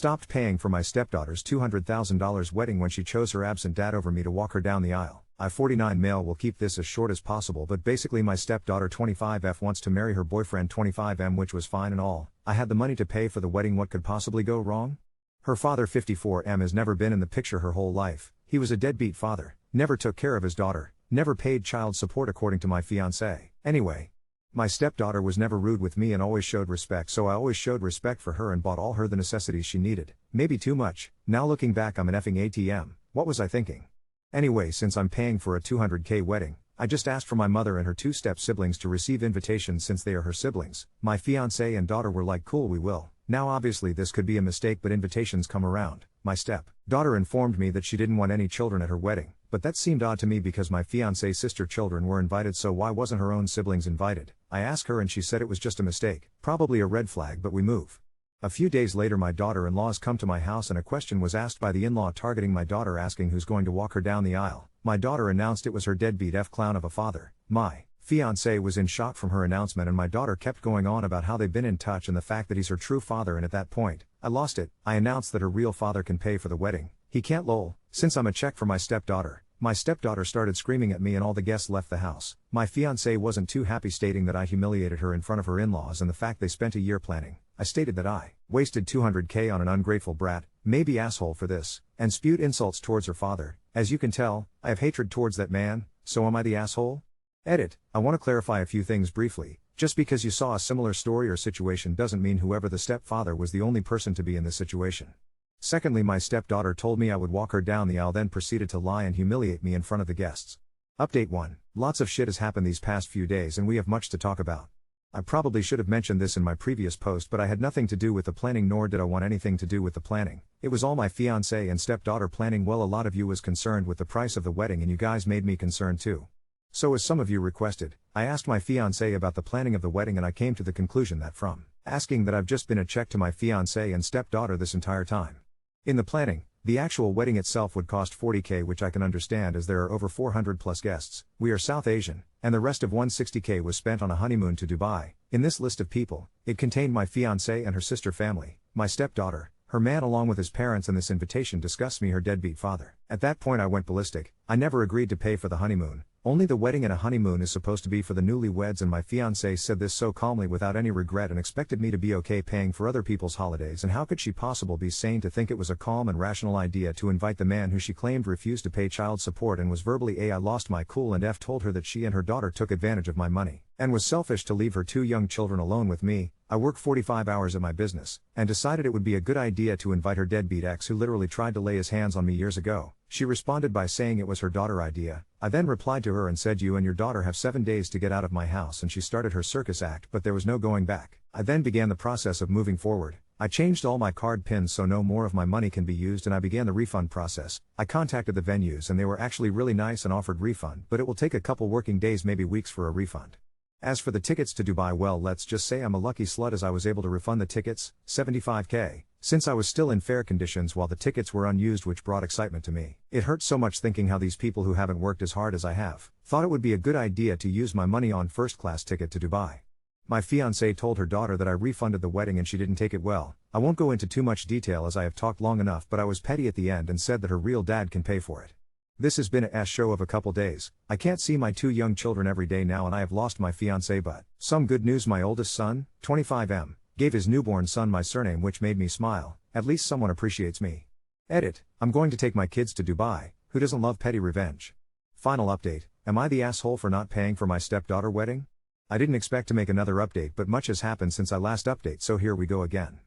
stopped paying for my stepdaughter's $200,000 wedding when she chose her absent dad over me to walk her down the aisle. I 49 male will keep this as short as possible, but basically my stepdaughter 25F wants to marry her boyfriend 25M, which was fine and all. I had the money to pay for the wedding. What could possibly go wrong? Her father 54M has never been in the picture her whole life. He was a deadbeat father, never took care of his daughter, never paid child support according to my fiancé. Anyway, my stepdaughter was never rude with me and always showed respect, so I always showed respect for her and bought all her the necessities she needed. Maybe too much. Now looking back, I'm an effing ATM. What was I thinking? Anyway, since I'm paying for a $200K wedding, I just asked for my mother and her two step siblings to receive invitations since they are her siblings. My fiancé and daughter were like, cool, we will. Now obviously this could be a mistake, but invitations come around. My step-daughter informed me that she didn't want any children at her wedding, but that seemed odd to me because my fiancé's sister children were invited, so why wasn't her own siblings invited? I asked her and she said it was just a mistake, probably a red flag, but we move. A few days later my daughter-in-laws come to my house and a question was asked by the in-law targeting my daughter, asking who's going to walk her down the aisle. My daughter announced it was her deadbeat F-clown of a father. My fiancé was in shock from her announcement, and my daughter kept going on about how they've been in touch and the fact that he's her true father, and at that point, I lost it. I announced that her real father can pay for the wedding. He can't, lol. Since I'm a check for my stepdaughter. My stepdaughter started screaming at me and all the guests left the house. My fiancé wasn't too happy, stating that I humiliated her in front of her in-laws and the fact they spent a year planning. I stated that I wasted $200K on an ungrateful brat, maybe asshole for this, and spewed insults towards her father. As you can tell, I have hatred towards that man, so am I the asshole? Edit. I want to clarify a few things briefly. Just because you saw a similar story or situation doesn't mean whoever the stepfather was the only person to be in this situation. Secondly, my stepdaughter told me I would walk her down the aisle, then proceeded to lie and humiliate me in front of the guests. Update 1. Lots of shit has happened these past few days and we have much to talk about. I probably should have mentioned this in my previous post, but I had nothing to do with the planning, nor did I want anything to do with the planning. It was all my fiancé and stepdaughter planning. Well, a lot of you was concerned with the price of the wedding and you guys made me concerned too. So as some of you requested, I asked my fiancé about the planning of the wedding, and I came to the conclusion that from asking that I've just been a check to my fiancé and stepdaughter this entire time. In the planning, the actual wedding itself would cost $40K, which I can understand as there are over 400 plus guests. We are South Asian, and the rest of $160K was spent on a honeymoon to Dubai. In this list of people, it contained my fiancé and her sister family, my stepdaughter, her man along with his parents, and this invitation discussed me, her deadbeat father. At that point I went ballistic. I never agreed to pay for the honeymoon. Only the wedding and a honeymoon is supposed to be for the newlyweds, and my fiancé said this so calmly without any regret and expected me to be okay paying for other people's holidays, and how could she possibly be sane to think it was a calm and rational idea to invite the man who she claimed refused to pay child support and was verbally I lost my cool and told her that she and her daughter took advantage of my money, and was selfish to leave her two young children alone with me. I work 45 hours at my business, and decided it would be a good idea to invite her deadbeat ex who literally tried to lay his hands on me years ago. She responded by saying it was her daughter's idea. I then replied to her and said, you and your daughter have 7 days to get out of my house, and she started her circus act, but there was no going back. I then began the process of moving forward. I changed all my card pins so no more of my money can be used, and I began the refund process. I contacted the venues and they were actually really nice and offered refund, but it will take a couple working days, maybe weeks, for a refund. As for the tickets to Dubai, well, let's just say I'm a lucky slut as I was able to refund the tickets, $75K, since I was still in fair conditions while the tickets were unused, which brought excitement to me. It hurts so much thinking how these people who haven't worked as hard as I have thought it would be a good idea to use my money on first-class ticket to Dubai. My fiancé told her daughter that I refunded the wedding and she didn't take it well. I won't go into too much detail as I have talked long enough, but I was petty at the end and said that her real dad can pay for it. This has been a show of a couple days. I can't see my two young children every day now and I have lost my fiancé, but some good news. My oldest son, 25M, gave his newborn son my surname, which made me smile. At least someone appreciates me. Edit. I'm going to take my kids to Dubai. Who doesn't love petty revenge? Final update. Am I the asshole for not paying for my stepdaughter wedding? I didn't expect to make another update, but much has happened since I last update, so here we go again.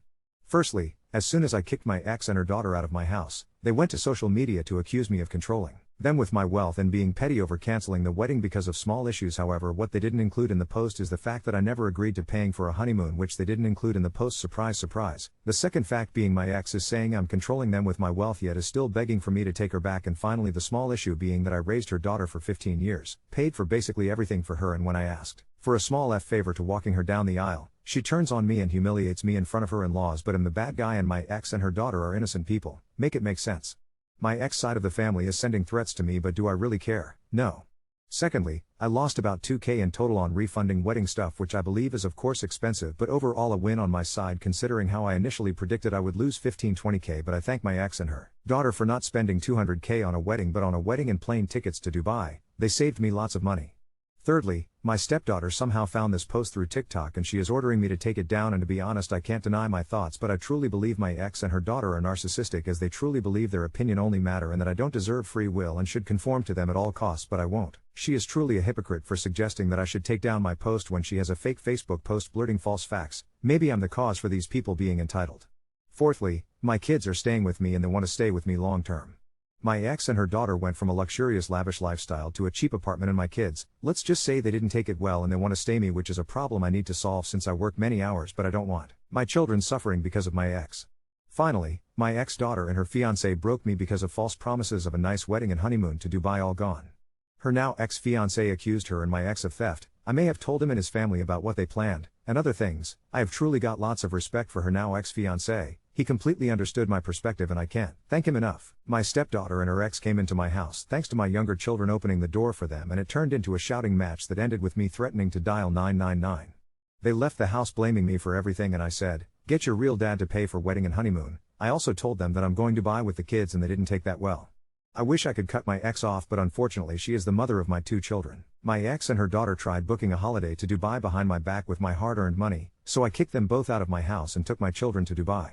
Firstly, as soon as I kicked my ex and her daughter out of my house, they went to social media to accuse me of controlling them with my wealth and being petty over canceling the wedding because of small issues. However, what they didn't include in the post is the fact that I never agreed to paying for a honeymoon, which they didn't include in the post. Surprise, surprise. The second fact being my ex is saying I'm controlling them with my wealth, yet is still begging for me to take her back. And finally, the small issue being that I raised her daughter for 15 years, paid for basically everything for her, and when I asked for a small favor to walking her down the aisle, she turns on me and humiliates me in front of her in-laws. But I'm the bad guy and my ex and her daughter are innocent people. Make it make sense. My ex side of the family is sending threats to me, but do I really care? No. Secondly, I lost about 2k in total on refunding wedding stuff, which I believe is of course expensive, but overall a win on my side considering how I initially predicted I would lose 15-20k, but I thank my ex and her daughter for not spending 200k on a wedding but on a wedding and plane tickets to Dubai. They saved me lots of money. Thirdly, my stepdaughter somehow found this post through TikTok and she is ordering me to take it down, and to be honest I can't deny my thoughts, but I truly believe my ex and her daughter are narcissistic, as they truly believe their opinion only matter and that I don't deserve free will and should conform to them at all costs, but I won't. She is truly a hypocrite for suggesting that I should take down my post when she has a fake Facebook post blurting false facts. Maybe I'm the cause for these people being entitled. Fourthly, my kids are staying with me and they want to stay with me long term. My ex and her daughter went from a luxurious lavish lifestyle to a cheap apartment, and my kids, let's just say they didn't take it well and they want to stay me, which is a problem I need to solve since I work many hours, but I don't want my children suffering because of my ex. Finally, my ex-daughter and her fiancé broke me because of false promises of a nice wedding and honeymoon to Dubai, all gone. Her now ex-fiancé accused her and my ex of theft. I may have told him and his family about what they planned, and other things. I have truly got lots of respect for her now ex-fiancé. He completely understood my perspective and I can't thank him enough. My stepdaughter and her ex came into my house thanks to my younger children opening the door for them, and it turned into a shouting match that ended with me threatening to dial 999. They left the house blaming me for everything and I said, get your real dad to pay for wedding and honeymoon. I also told them that I'm going to Dubai with the kids and they didn't take that well. I wish I could cut my ex off, but unfortunately she is the mother of my 2 children. My ex and her daughter tried booking a holiday to Dubai behind my back with my hard-earned money, so I kicked them both out of my house and took my children to Dubai.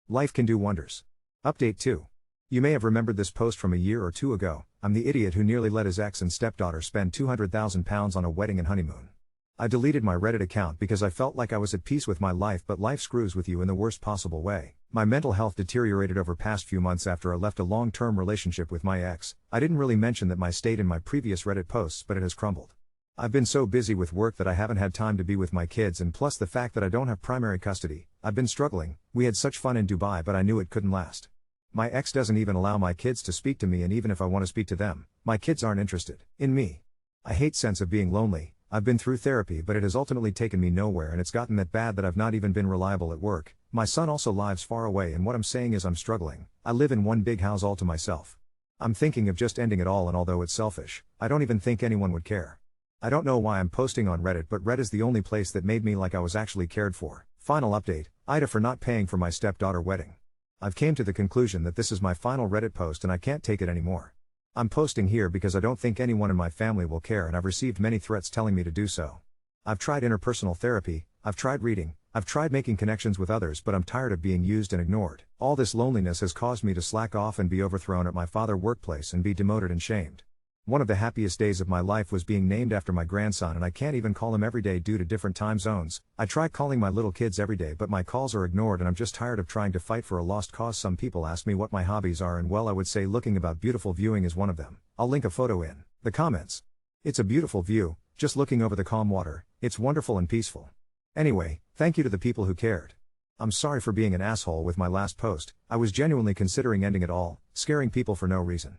Life can do wonders. Update 2. You may have remembered this post from a year or two ago. I'm the idiot who nearly let his ex and stepdaughter spend £200,000 on a wedding and honeymoon. I deleted my Reddit account because I felt like I was at peace with my life, but life screws with you in the worst possible way. My mental health deteriorated over past few months after I left a long-term relationship with my ex. I didn't really mention that my state in my previous Reddit posts, but it has crumbled. I've been so busy with work that I haven't had time to be with my kids, and plus the fact that I don't have primary custody. I've been struggling. We had such fun in Dubai, but I knew it couldn't last. My ex doesn't even allow my kids to speak to me, and even if I want to speak to them, my kids aren't interested in me. I hate sense of being lonely. I've been through therapy, but it has ultimately taken me nowhere, and it's gotten that bad that I've not even been reliable at work. My son also lives far away, and what I'm saying is I'm struggling. I live in one big house all to myself. I'm thinking of just ending it all, and although it's selfish, I don't even think anyone would care. I don't know why I'm posting on Reddit, but Reddit is the only place that made me like I was actually cared for. Final update, Ida for not paying for my stepdaughter wedding. I've came to the conclusion that this is my final Reddit post and I can't take it anymore. I'm posting here because I don't think anyone in my family will care, and I've received many threats telling me to do so. I've tried interpersonal therapy, I've tried reading, I've tried making connections with others, but I'm tired of being used and ignored. All this loneliness has caused me to slack off and be overthrown at my father's workplace and be demoted and shamed. One of the happiest days of my life was being named after my grandson, and I can't even call him every day due to different time zones. I try calling my little kids every day, but my calls are ignored, and I'm just tired of trying to fight for a lost cause. Some people ask me what my hobbies are, and well, I would say looking about beautiful viewing is one of them. I'll link a photo in the comments. It's a beautiful view, just looking over the calm water. It's wonderful and peaceful. Anyway, thank you to the people who cared. I'm sorry for being an asshole with my last post. I was genuinely considering ending it all, scaring people for no reason.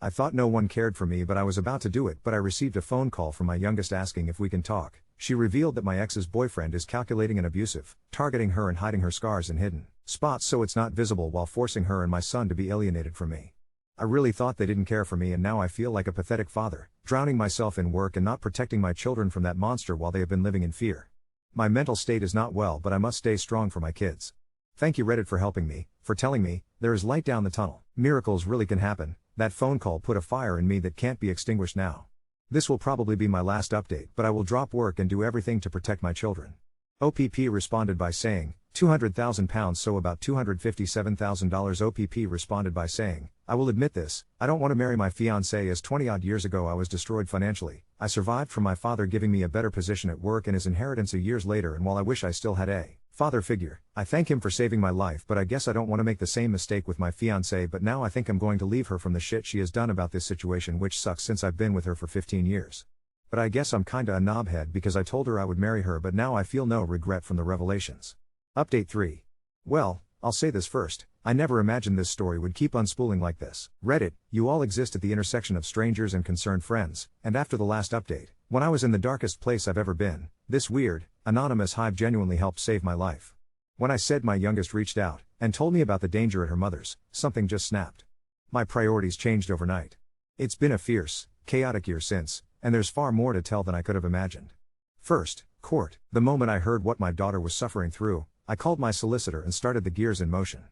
I thought no one cared for me, but I was about to do it, but I received a phone call from my youngest asking if we can talk. She revealed that my ex's boyfriend is calculating and abusive, targeting her and hiding her scars in hidden spots so it's not visible, while forcing her and my son to be alienated from me. I really thought they didn't care for me, and now I feel like a pathetic father, drowning myself in work and not protecting my children from that monster while they have been living in fear. My mental state is not well, but I must stay strong for my kids. Thank you Reddit for helping me, for telling me there is light down the tunnel. Miracles really can happen. That phone call put a fire in me that can't be extinguished now. This will probably be my last update, but I will drop work and do everything to protect my children. OPP responded by saying, £200,000, so about $257,000. OPP responded by saying, I will admit this, I don't want to marry my fiancé, as 20 odd years ago I was destroyed financially. I survived from my father giving me a better position at work and his inheritance a years later, and while I wish I still had a father figure, I thank him for saving my life, but I guess I don't want to make the same mistake with my fiancé. But now I think I'm going to leave her from the shit she has done about this situation, which sucks since I've been with her for 15 years. But I guess I'm kinda a knobhead because I told her I would marry her, but now I feel no regret from the revelations. Update 3. Well, I'll say this first, I never imagined this story would keep unspooling like this. Reddit, you all exist at the intersection of strangers and concerned friends, and after the last update, when I was in the darkest place I've ever been, this weird, anonymous hive genuinely helped save my life. When I said my youngest reached out and told me about the danger at her mother's, something just snapped. My priorities changed overnight. It's been a fierce, chaotic year since, and there's far more to tell than I could have imagined. First, court. The moment I heard what my daughter was suffering through, I called my solicitor and started the gears in motion.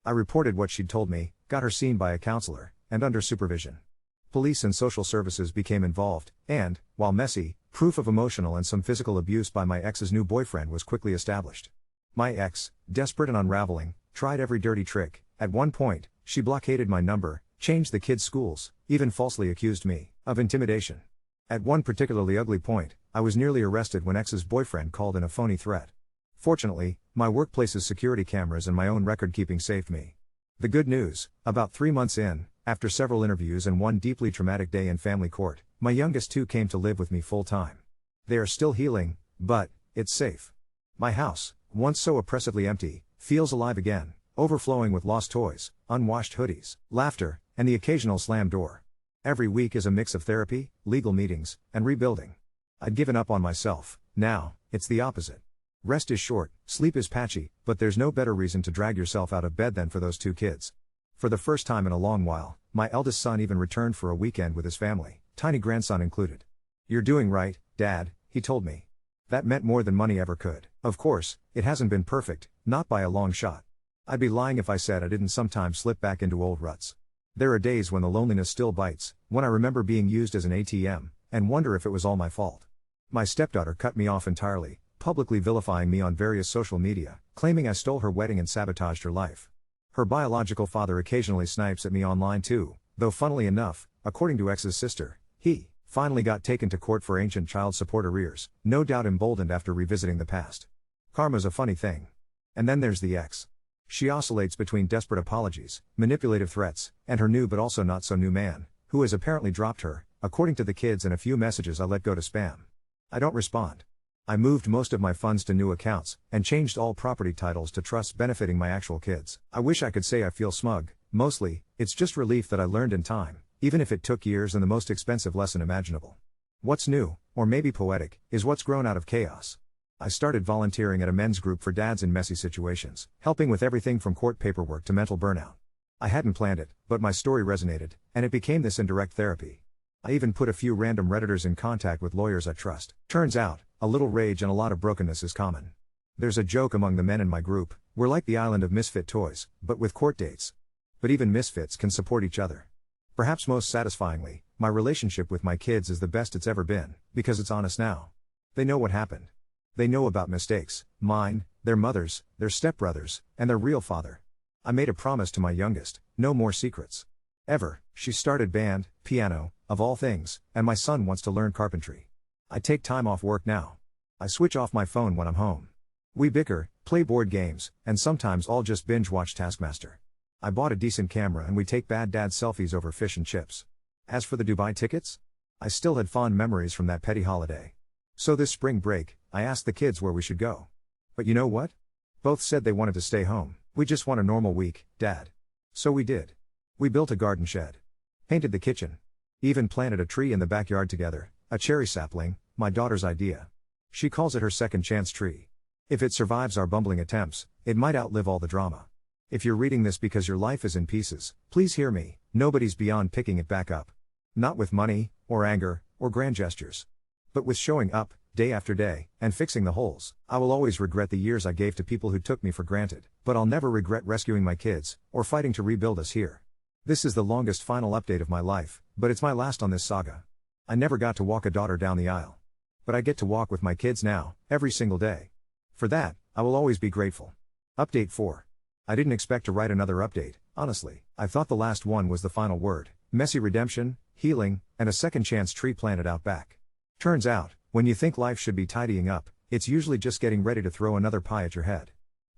I reported what she'd told me, got her seen by a counselor, and under supervision. Police and social services became involved, and, while messy, proof of emotional and some physical abuse by my ex's new boyfriend was quickly established. My ex, desperate and unraveling, tried every dirty trick. At one point, she blockaded my number, changed the kids' schools, even falsely accused me of intimidation. At one particularly ugly point, I was nearly arrested when ex's boyfriend called in a phony threat. Fortunately, my workplace's security cameras and my own record-keeping saved me. The good news, about 3 months in, after several interviews and one deeply traumatic day in family court, my youngest two came to live with me full-time. They are still healing, but it's safe. My house, once so oppressively empty, feels alive again, overflowing with lost toys, unwashed hoodies, laughter, and the occasional slammed door. Every week is a mix of therapy, legal meetings, and rebuilding. I'd given up on myself. Now, it's the opposite. Rest is short, sleep is patchy, but there's no better reason to drag yourself out of bed than for those two kids. For the first time in a long while, my eldest son even returned for a weekend with his family, tiny grandson included. "You're doing right, Dad," he told me. That meant more than money ever could. Of course, it hasn't been perfect, not by a long shot. I'd be lying if I said I didn't sometimes slip back into old ruts. There are days when the loneliness still bites, when I remember being used as an ATM, and wonder if it was all my fault. My stepdaughter cut me off entirely, publicly vilifying me on various social media, claiming I stole her wedding and sabotaged her life. Her biological father occasionally snipes at me online too, though funnily enough, according to ex's sister, he finally got taken to court for ancient child support arrears, no doubt emboldened after revisiting the past. Karma's a funny thing. And then there's the ex. She oscillates between desperate apologies, manipulative threats, and her new but also not so new man, who has apparently dropped her, according to the kids and a few messages I let go to spam. I don't respond. I moved most of my funds to new accounts, and changed all property titles to trusts benefiting my actual kids. I wish I could say I feel smug. Mostly, it's just relief that I learned in time, even if it took years and the most expensive lesson imaginable. What's new, or maybe poetic, is what's grown out of chaos. I started volunteering at a men's group for dads in messy situations, helping with everything from court paperwork to mental burnout. I hadn't planned it, but my story resonated, and it became this indirect therapy. I even put a few random Redditors in contact with lawyers I trust. Turns out, a little rage and a lot of brokenness is common. There's a joke among the men in my group: we're like the island of misfit toys, but with court dates. But even misfits can support each other. Perhaps most satisfyingly, my relationship with my kids is the best it's ever been, because it's honest now. They know what happened. They know about mistakes, mine, their mothers, their stepbrothers, and their real father. I made a promise to my youngest: no more secrets. Ever. She started band, piano, of all things, and my son wants to learn carpentry. I take time off work now. I switch off my phone when I'm home. We bicker, play board games, and sometimes I'll just binge watch Taskmaster. I bought a decent camera and we take bad dad selfies over fish and chips. As for the Dubai tickets, I still had fond memories from that petty holiday. So this spring break, I asked the kids where we should go. But you know what? Both said they wanted to stay home. "We just want a normal week, Dad." So we did. We built a garden shed. Painted the kitchen. Even planted a tree in the backyard together, a cherry sapling, my daughter's idea. She calls it her second chance tree. If it survives our bumbling attempts, it might outlive all the drama. If you're reading this because your life is in pieces, please hear me: nobody's beyond picking it back up. Not with money, or anger, or grand gestures. But with showing up, day after day, and fixing the holes. I will always regret the years I gave to people who took me for granted, but I'll never regret rescuing my kids, or fighting to rebuild us here. This is the longest final update of my life, but it's my last on this saga. I never got to walk a daughter down the aisle. But I get to walk with my kids now, every single day. For that, I will always be grateful. Update 4. I didn't expect to write another update, honestly. I thought the last one was the final word: messy redemption, healing, and a second chance tree planted out back. Turns out, when you think life should be tidying up, it's usually just getting ready to throw another pie at your head.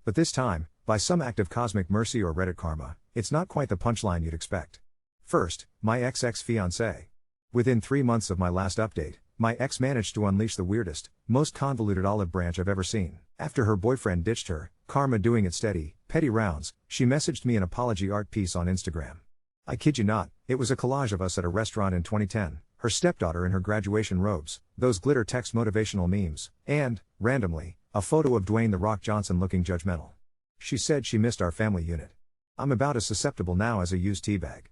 But this time, by some act of cosmic mercy or Reddit karma, it's not quite the punchline you'd expect. First, my ex-fiancé. Within 3 months of my last update, my ex managed to unleash the weirdest, most convoluted olive branch I've ever seen. After her boyfriend ditched her, karma doing its steady, petty rounds, she messaged me an apology art piece on Instagram. I kid you not, it was a collage of us at a restaurant in 2010, her stepdaughter in her graduation robes, those glitter text motivational memes, and, randomly, a photo of Dwayne "The Rock" Johnson looking judgmental. She said she missed our family unit. I'm about as susceptible now as a used teabag.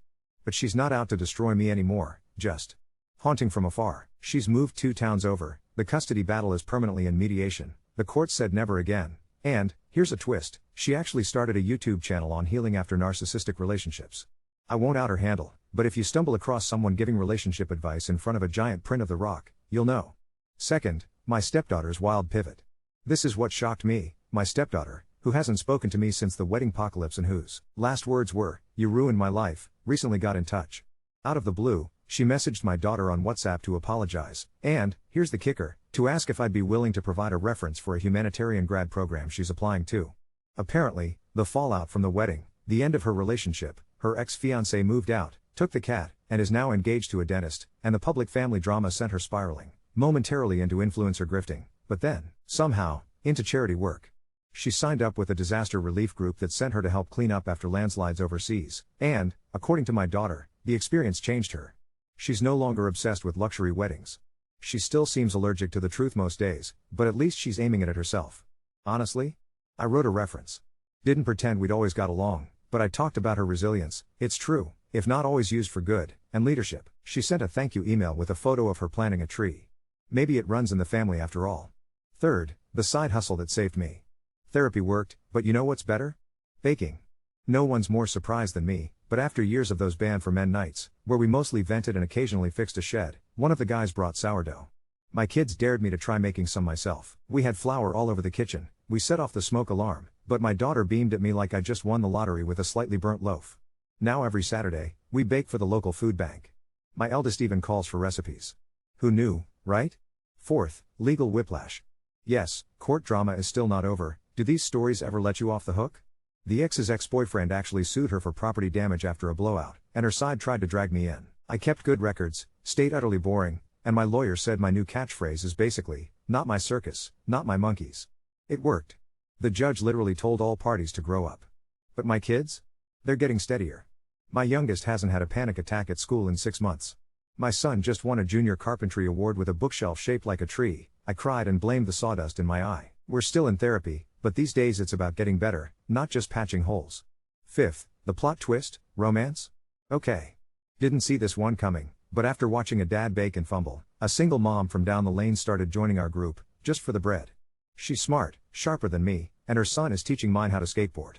But she's not out to destroy me anymore, just Haunting from afar, she's moved 2 towns over, the custody battle is permanently in mediation, the court said never again, and, here's a twist, she actually started a YouTube channel on healing after narcissistic relationships. I won't out her handle, but if you stumble across someone giving relationship advice in front of a giant print of The Rock, you'll know. Second, my stepdaughter's wild pivot. This is what shocked me, my stepdaughter, who hasn't spoken to me since the wedding apocalypse and whose last words were, "You ruined my life," recently got in touch. Out of the blue, she messaged my daughter on WhatsApp to apologize, and, here's the kicker, to ask if I'd be willing to provide a reference for a humanitarian grad program she's applying to. Apparently, the fallout from the wedding, the end of her relationship, her ex-fiancé moved out, took the cat, and is now engaged to a dentist, and the public family drama sent her spiraling, momentarily into influencer grifting, but then, somehow, into charity work. She signed up with a disaster relief group that sent her to help clean up after landslides overseas, and, according to my daughter, the experience changed her. She's no longer obsessed with luxury weddings. She still seems allergic to the truth most days, but at least she's aiming it at herself. Honestly? I wrote a reference. Didn't pretend we'd always got along, but I talked about her resilience, it's true, if not always used for good, and leadership. She sent a thank you email with a photo of her planting a tree. Maybe it runs in the family after all. Third, the side hustle that saved me. Therapy worked, but you know what's better? Baking. No one's more surprised than me, but after years of those banned for men nights, where we mostly vented and occasionally fixed a shed, one of the guys brought sourdough. My kids dared me to try making some myself. We had flour all over the kitchen, we set off the smoke alarm, but my daughter beamed at me like I just won the lottery with a slightly burnt loaf. Now every Saturday, we bake for the local food bank. My eldest even calls for recipes. Who knew, right? Fourth, legal whiplash. Yes, court drama is still not over. Do these stories ever let you off the hook? The ex's ex-boyfriend actually sued her for property damage after a blowout, and her side tried to drag me in. I kept good records, stayed utterly boring, and my lawyer said my new catchphrase is basically, "Not my circus, not my monkeys." It worked. The judge literally told all parties to grow up. But my kids? They're getting steadier. My youngest hasn't had a panic attack at school in 6 months. My son just won a junior carpentry award with a bookshelf shaped like a tree. I cried and blamed the sawdust in my eye. We're still in therapy, but these days it's about getting better, not just patching holes. Fifth, the plot twist, romance? Okay. Didn't see this one coming, but after watching a dad bake and fumble, a single mom from down the lane started joining our group, just for the bread. She's smart, sharper than me, and her son is teaching mine how to skateboard.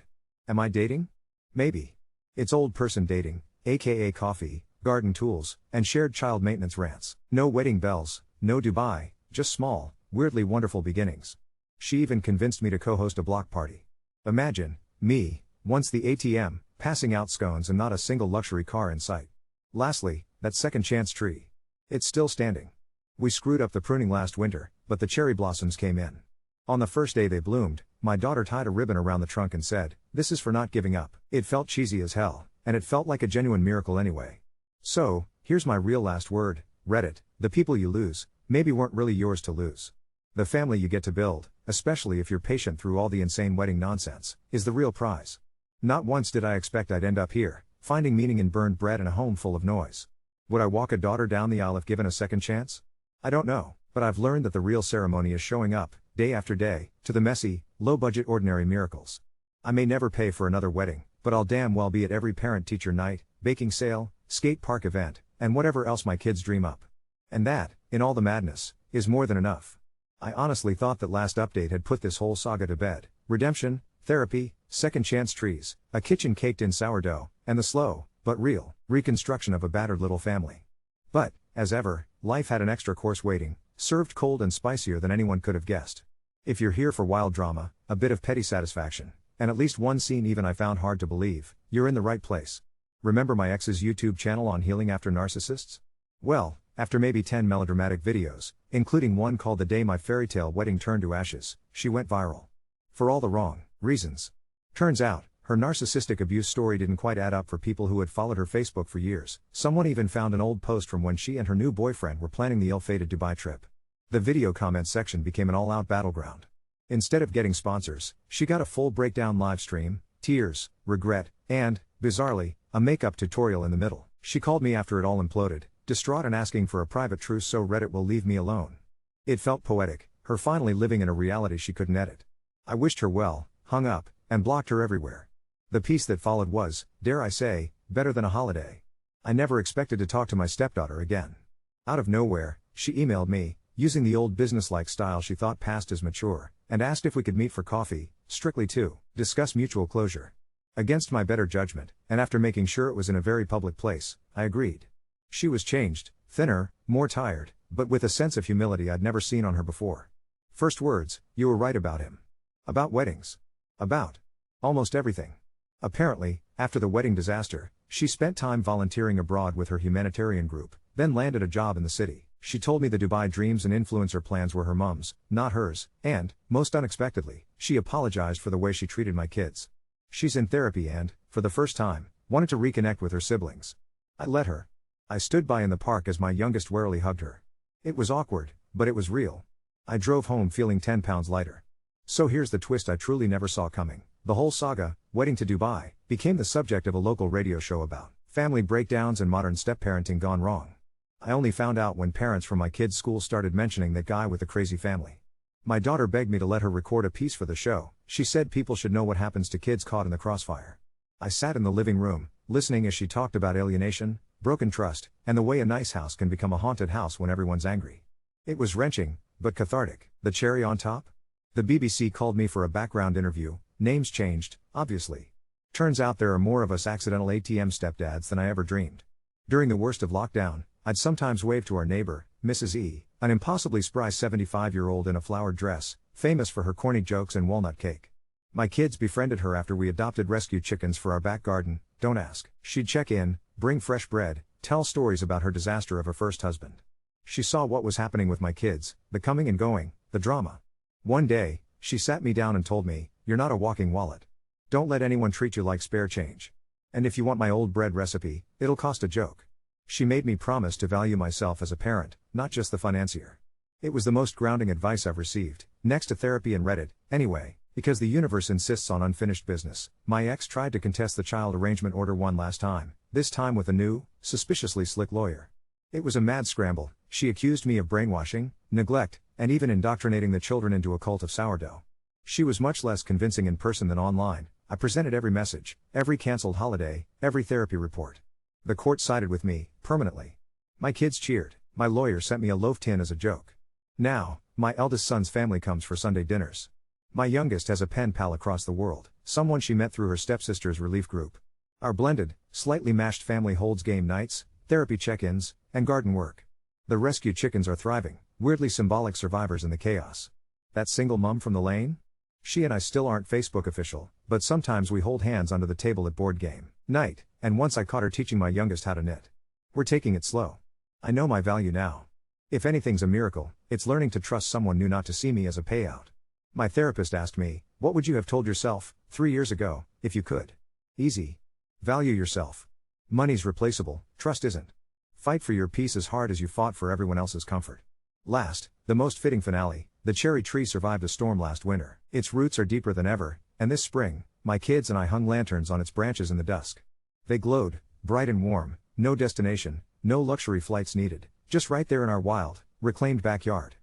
Am I dating? Maybe. It's old person dating, aka coffee, garden tools, and shared child maintenance rants. No wedding bells, no Dubai, just small, weirdly wonderful beginnings. She even convinced me to co-host a block party. Imagine, me, once the ATM, passing out scones and not a single luxury car in sight. Lastly, that second chance tree. It's still standing. We screwed up the pruning last winter, but the cherry blossoms came in. On the first day they bloomed, my daughter tied a ribbon around the trunk and said, "This is for not giving up." It felt cheesy as hell, and it felt like a genuine miracle anyway. So, here's my real last word, Reddit: the people you lose, maybe weren't really yours to lose. The family you get to build, especially if you're patient through all the insane wedding nonsense, is the real prize. Not once did I expect I'd end up here, finding meaning in burned bread and a home full of noise. Would I walk a daughter down the aisle if given a second chance? I don't know, but I've learned that the real ceremony is showing up, day after day, to the messy, low-budget ordinary miracles. I may never pay for another wedding, but I'll damn well be at every parent-teacher night, baking sale, skate park event, and whatever else my kids dream up. And that, in all the madness, is more than enough. I honestly thought that last update had put this whole saga to bed. Redemption, therapy, second chance trees, a kitchen caked in sourdough, and the slow, but real, reconstruction of a battered little family. But, as ever, life had an extra course waiting, served cold and spicier than anyone could have guessed. If you're here for wild drama, a bit of petty satisfaction, and at least one scene even I found hard to believe, you're in the right place. Remember my ex's YouTube channel on healing after narcissists? Well, after maybe 10 melodramatic videos, including one called "The Day My Fairytale Wedding Turned to Ashes," she went viral. For all the wrong reasons. Turns out, her narcissistic abuse story didn't quite add up for people who had followed her Facebook for years. Someone even found an old post from when she and her new boyfriend were planning the ill-fated Dubai trip. The video comment section became an all-out battleground. Instead of getting sponsors, she got a full breakdown live stream, tears, regret, and, bizarrely, a makeup tutorial in the middle. She called me after it all imploded, distraught and asking for a private truce so Reddit will leave me alone. It felt poetic, her finally living in a reality she couldn't edit. I wished her well, hung up, and blocked her everywhere. The piece that followed was, dare I say, better than a holiday. I never expected to talk to my stepdaughter again. Out of nowhere, she emailed me, using the old businesslike style she thought passed as mature, and asked if we could meet for coffee, strictly to discuss mutual closure. Against my better judgment, and after making sure it was in a very public place, I agreed. She was changed, thinner, more tired, but with a sense of humility I'd never seen on her before. First words, "You were right about him." About weddings. About almost everything. Apparently, after the wedding disaster, she spent time volunteering abroad with her humanitarian group, then landed a job in the city. She told me the Dubai dreams and influencer plans were her mum's, not hers, and, most unexpectedly, she apologized for the way she treated my kids. She's in therapy and, for the first time, wanted to reconnect with her siblings. I let her. I stood by in the park as my youngest warily hugged her. It was awkward, but it was real. I drove home feeling 10 pounds lighter. So here's the twist I truly never saw coming. The whole saga, Wedding to Dubai, became the subject of a local radio show about family breakdowns and modern step-parenting gone wrong. I only found out when parents from my kids' school started mentioning that guy with the crazy family. My daughter begged me to let her record a piece for the show. She said people should know what happens to kids caught in the crossfire. I sat in the living room, listening as she talked about alienation, broken trust, and the way a nice house can become a haunted house when everyone's angry. It was wrenching, but cathartic. The cherry on top? The BBC called me for a background interview. Names changed, obviously. Turns out there are more of us accidental ATM stepdads than I ever dreamed. During the worst of lockdown, I'd sometimes wave to our neighbor, Mrs. E., an impossibly spry 75-year-old in a flowered dress, famous for her corny jokes and walnut cake. My kids befriended her after we adopted rescue chickens for our back garden. Don't ask. She'd check in, bring fresh bread, tell stories about her disaster of her first husband. She saw what was happening with my kids, the coming and going, the drama. One day, she sat me down and told me, "You're not a walking wallet. Don't let anyone treat you like spare change. And if you want my old bread recipe, it'll cost a joke." She made me promise to value myself as a parent, not just the financier. It was the most grounding advice I've received, next to therapy and Reddit, anyway, because the universe insists on unfinished business. My ex tried to contest the child arrangement order one last time, this time with a new, suspiciously slick lawyer. It was a mad scramble. She accused me of brainwashing, neglect, and even indoctrinating the children into a cult of sourdough. She was much less convincing in person than online. I presented every message, every cancelled holiday, every therapy report. The court sided with me, permanently. My kids cheered. My lawyer sent me a loaf tin as a joke. Now, my eldest son's family comes for Sunday dinners. My youngest has a pen pal across the world, someone she met through her stepsister's relief group. Our blended, slightly mashed family holds game nights, therapy check-ins, and garden work. The rescue chickens are thriving, weirdly symbolic survivors in the chaos. That single mum from the lane? She and I still aren't Facebook official, but sometimes we hold hands under the table at board game night, and once I caught her teaching my youngest how to knit. We're taking it slow. I know my value now. If anything's a miracle, it's learning to trust someone new not to see me as a payout. My therapist asked me, "What would you have told yourself 3 years ago, if you could?" Easy. Value yourself. Money's replaceable, trust isn't. Fight for your peace as hard as you fought for everyone else's comfort. Last, the most fitting finale, the cherry tree survived a storm last winter. Its roots are deeper than ever, and this spring, my kids and I hung lanterns on its branches in the dusk. They glowed, bright and warm, no destination, no luxury flights needed, just right there in our wild, reclaimed backyard.